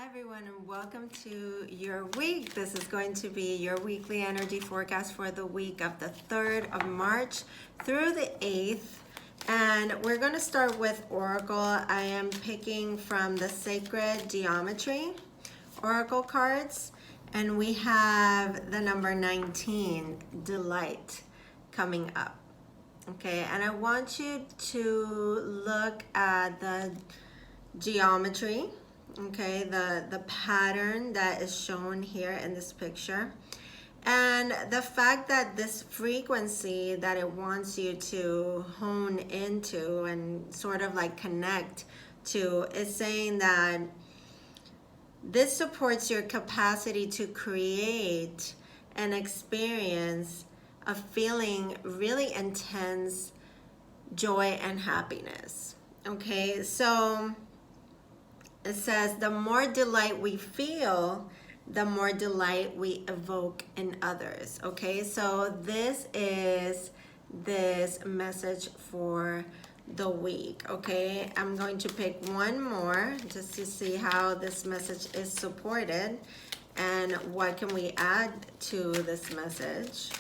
everyone, and welcome to your week. This is going to be your weekly energy forecast for the week of the 3rd of March through the 8th. And we're going to start with Oracle. I am picking from the Sacred Geometry Oracle cards. And we have the number 19, Delight, coming up. Okay, and I want you to look at the geometry. Okay, the pattern that is shown here in this picture, and the fact that this frequency that it wants you to hone into and sort of like connect to is saying that this supports your capacity to create and experience a feeling really intense joy and happiness. Okay, so it says the more delight we feel, the more delight we evoke in others. Okay, so this is this message for the week. Okay, I'm going to pick one more just to see how this message is supported and what can we add to this message.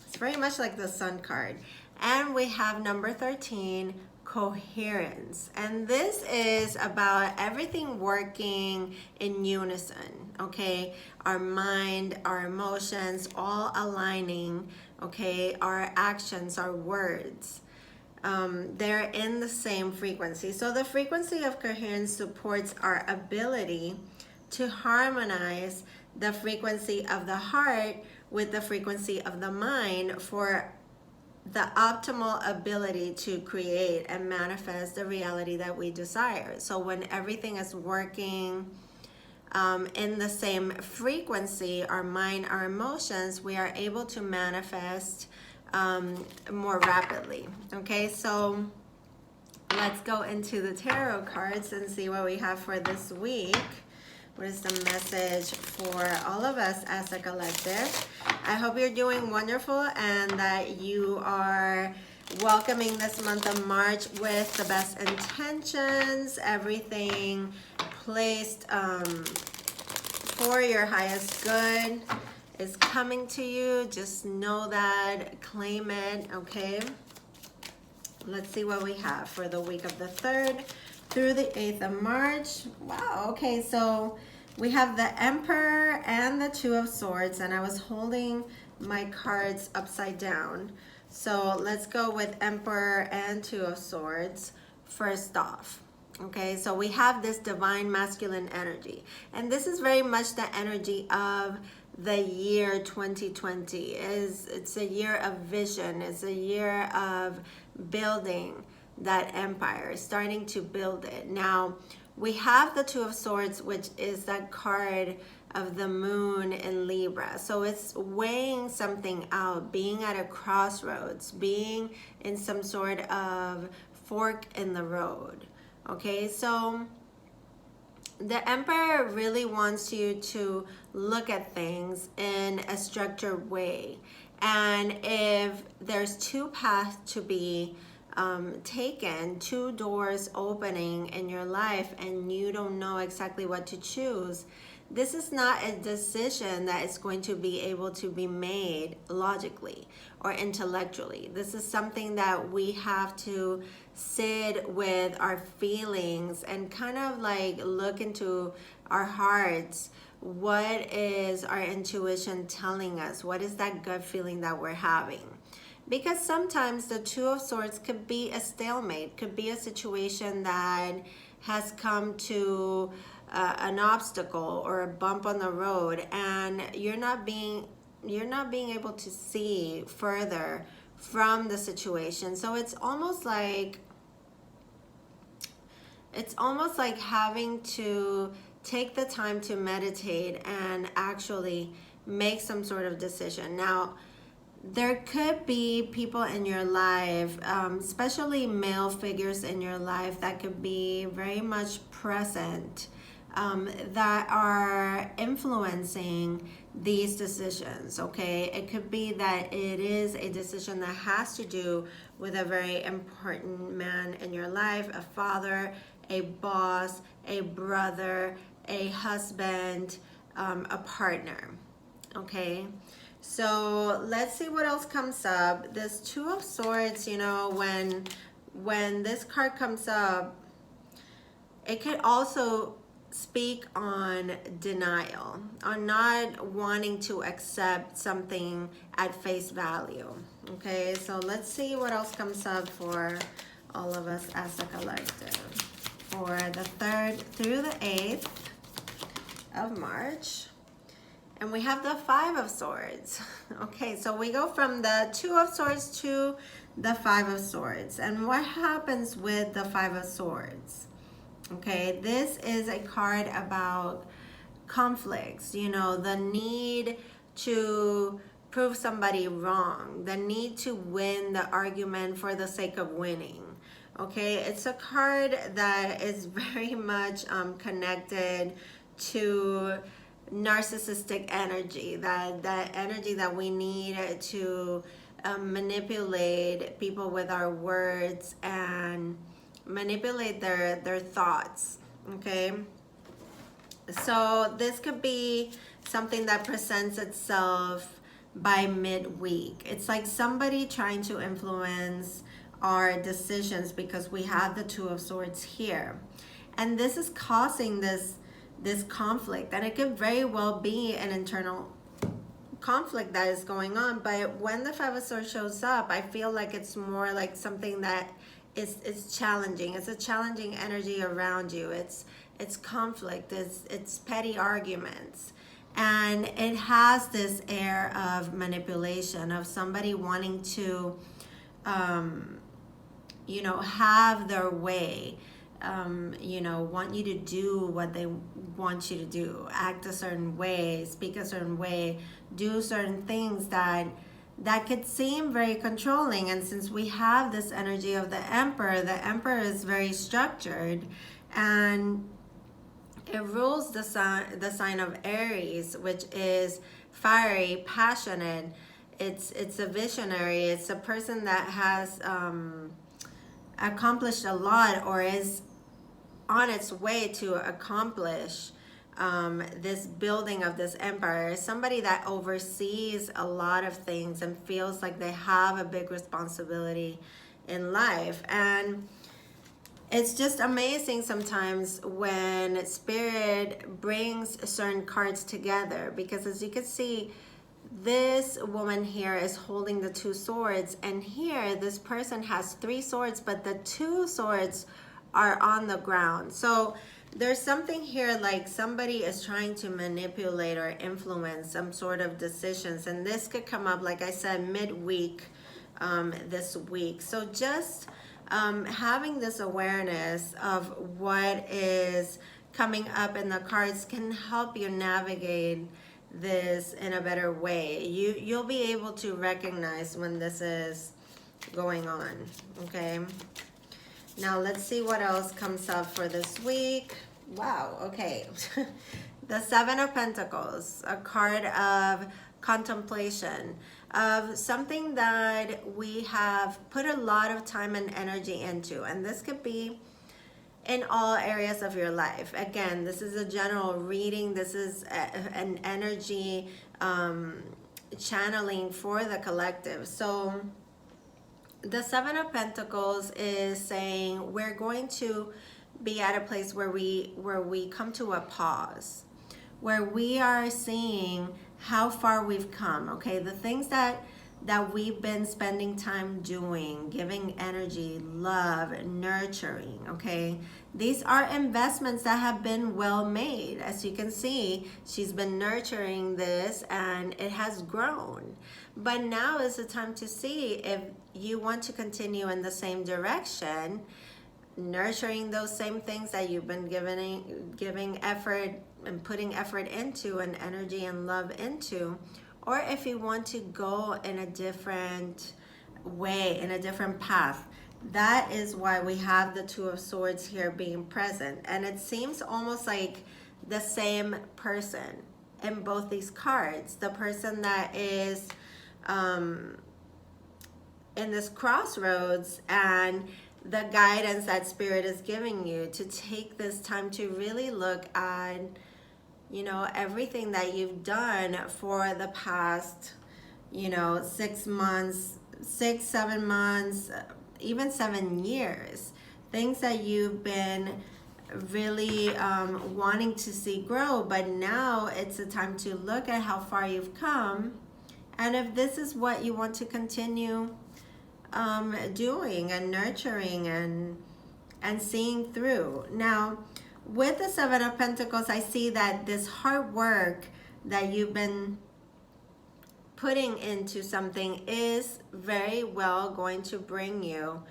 It's very much like the Sun card. And we have number 13, coherence, and this is about everything working in unison. Okay, our mind, our emotions, all aligning. Okay, our actions, our words, they're in the same frequency. So the frequency of coherence supports our ability to harmonize the frequency of the heart with the frequency of the mind for the optimal ability to create and manifest the reality that we desire. So when everything is working in the same frequency, our mind, our emotions, we are able to manifest more rapidly. Okay, so let's go into the tarot cards and see what we have for this week. What is the message for all of us as a collective? I hope you're doing wonderful and that you are welcoming this month of March with the best intentions, everything placed for your highest good is coming to you. Just know that, claim it, okay? Let's see what we have for the week of the 3rd through the 8th of March. Wow, okay, so we have the Emperor and the Two of Swords, and I was holding my cards upside down. So let's go with Emperor and Two of Swords first off. Okay, so we have this divine masculine energy, and this is very much the energy of the year 2020. It's a year of vision. It's a year of building that empire, starting to build it. Now we have the Two of Swords, which is that card of the moon in Libra. So it's weighing something out, being at a crossroads, being in some sort of fork in the road. Okay, so the Emperor really wants you to look at things in a structured way. And if there's two paths to be taken, two doors opening in your life, and you don't know exactly what to choose, this is not a decision that is going to be able to be made logically or intellectually. This is something that we have to sit with our feelings and kind of like look into our hearts. What is our intuition telling us? What is that gut feeling that we're having? Because sometimes the Two of Swords could be a stalemate, could be a situation that has come to an obstacle or a bump on the road, and you're not being able to see further from the situation. So it's almost like having to take the time to meditate and actually make some sort of decision. Now, there could be people in your life, especially male figures in your life, that could be very much present, that are influencing these decisions. Okay, it could be that it is a decision that has to do with a very important man in your life, a father, a boss, a brother, a husband, a partner. Okay, so let's see what else comes up. This Two of Swords, you know, when this card comes up, it could also speak on denial, on not wanting to accept something at face value. Okay, so let's see what else comes up for all of us as a collective for the 3rd through the 8th of March. And we have the 5 of Swords. Okay, so we go from the 2 of Swords to the 5 of Swords. And what happens with the 5 of Swords? Okay, this is a card about conflicts, you know, the need to prove somebody wrong, the need to win the argument for the sake of winning. Okay, it's a card that is very much connected to narcissistic energy, that energy that we need to manipulate people with our words and manipulate their thoughts. Okay, so this could be something that presents itself by midweek. It's like somebody trying to influence our decisions because we have the 2 of Swords here, and this is causing this conflict, and it could very well be an internal conflict that is going on. But when the 5 of Swords shows up, I feel like it's more like something that is challenging. It's a challenging energy around you. It's conflict. It's petty arguments, and it has this air of manipulation, of somebody wanting to you know, have their way, you know, want you to do what they want you to do, act a certain way, speak a certain way, do certain things that could seem very controlling. And since we have this energy of the Emperor is very structured, and it rules the sign of Aries, which is fiery, passionate. It's a visionary. It's a person that has accomplished a lot, or is on its way to accomplish this building of this empire. Somebody that oversees a lot of things and feels like they have a big responsibility in life. And it's just amazing sometimes when Spirit brings certain cards together, because as you can see, this woman here is holding the 2 swords, and here this person has 3 swords, but the 2 swords are on the ground. So there's something here like somebody is trying to manipulate or influence some sort of decisions, and this could come up, like I said, midweek this week. So just having this awareness of what is coming up in the cards can help you navigate this in a better way. You'll be able to recognize when this is going on. Okay, now let's see what else comes up for this week. Wow, okay. The 7 of Pentacles, a card of contemplation, of something that we have put a lot of time and energy into, and this could be in all areas of your life. Again, this is a general reading. This is an energy channeling for the collective. So the 7 of Pentacles is saying we're going to be at a place where we come to a pause, where we are seeing how far we've come. Okay, the things that we've been spending time doing, giving energy, love, nurturing. Okay, these are investments that have been well made. As you can see, she's been nurturing this and it has grown. But now is the time to see if you want to continue in the same direction, nurturing those same things that you've been giving effort and putting effort into, and energy and love into, or if you want to go in a different way, in a different path. That is why we have the 2 of Swords here being present. And it seems almost like the same person in both these cards. The person that is in this crossroads, and the guidance that Spirit is giving you to take this time to really look at, you know, everything that you've done for the past, you know, 6 months, 6, 7 months, even 7 years. Things that you've been really wanting to see grow, but now it's a time to look at how far you've come, and if this is what you want to continue doing and nurturing and seeing through. Now, with the Seven of Pentacles, I see that this hard work that you've been putting into something is very well going to bring you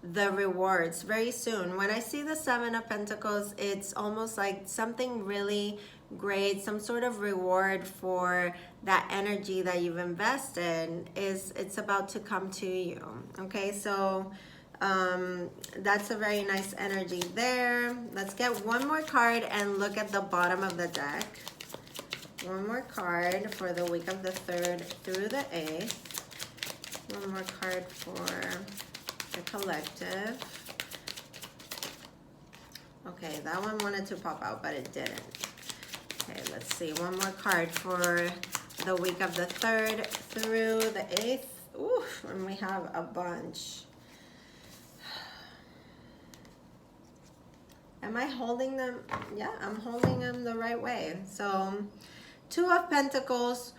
the rewards very soon. When I see the Seven of Pentacles, it's almost like something really great, some sort of reward for that energy that you've invested it's about to come to you. Okay, so that's a very nice energy there. Let's get one more card and look at the bottom of the deck. One more card for the week of the 3rd through the 8th. One more card for the collective. Okay, that one wanted to pop out, but it didn't. Okay, let's see. One more card for the week of the 3rd through the 8th. Oof, and we have a bunch. Am I holding them? Yeah, I'm holding them the right way. So, 2 of Pentacles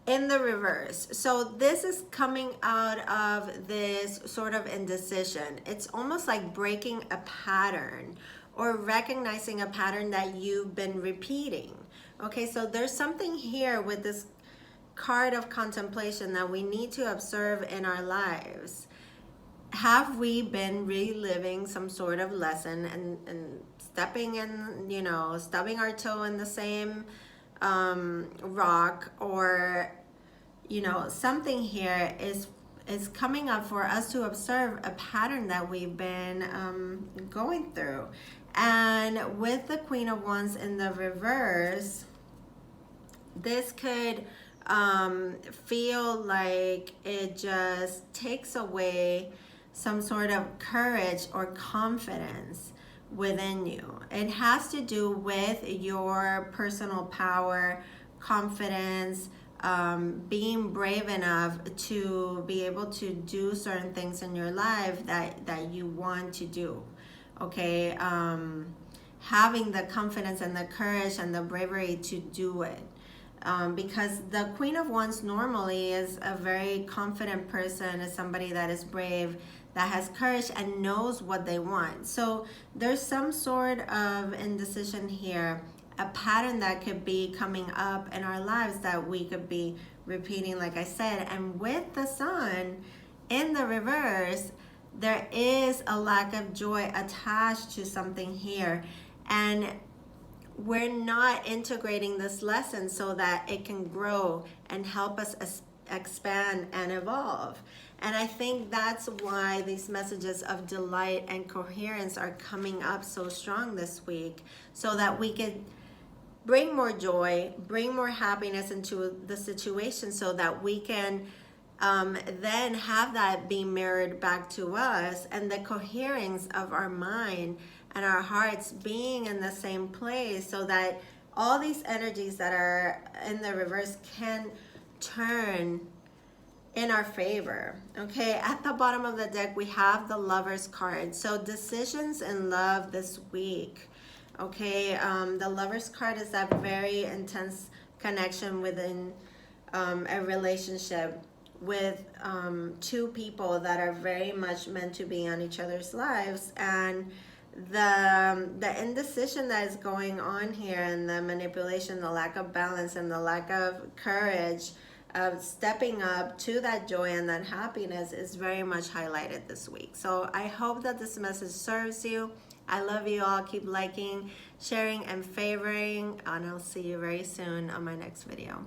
in the reverse. So this is coming out of this sort of indecision. It's almost like breaking a pattern or recognizing a pattern that you've been repeating. Okay, so there's something here with this card of contemplation that we need to observe in our lives. Have we been reliving some sort of lesson and stepping in, you know, stubbing our toe in the same rock, or, you know, something here is coming up for us to observe a pattern that we've been going through. And with the Queen of Wands in the reverse, this could feel like it just takes away some sort of courage or confidence within you. It has to do with your personal power, confidence, being brave enough to be able to do certain things in your life that you want to do. Okay, having the confidence and the courage and the bravery to do it. Because the Queen of Wands normally is a very confident person, is somebody that is brave, that has courage and knows what they want. So there's some sort of indecision here, a pattern that could be coming up in our lives that we could be repeating, like I said. And with the Sun in the reverse, there is a lack of joy attached to something here. And we're not integrating this lesson so that it can grow and help us expand and evolve. And I think that's why these messages of delight and coherence are coming up so strong this week, so that we can bring more joy, bring more happiness into the situation, so that we can then have that be mirrored back to us, and the coherence of our mind and our hearts being in the same place, so that all these energies that are in the reverse can turn in our favor. Okay, at the bottom of the deck we have the Lovers card. So decisions in love this week. Okay, the Lovers card is that very intense connection within a relationship with two people that are very much meant to be on each other's lives. And the indecision that is going on here, and the manipulation, the lack of balance, and the lack of courage of stepping up to that joy and that happiness is very much highlighted this week. So I hope that this message serves you. I love you all. Keep liking, sharing, and favoring, and I'll see you very soon on my next video.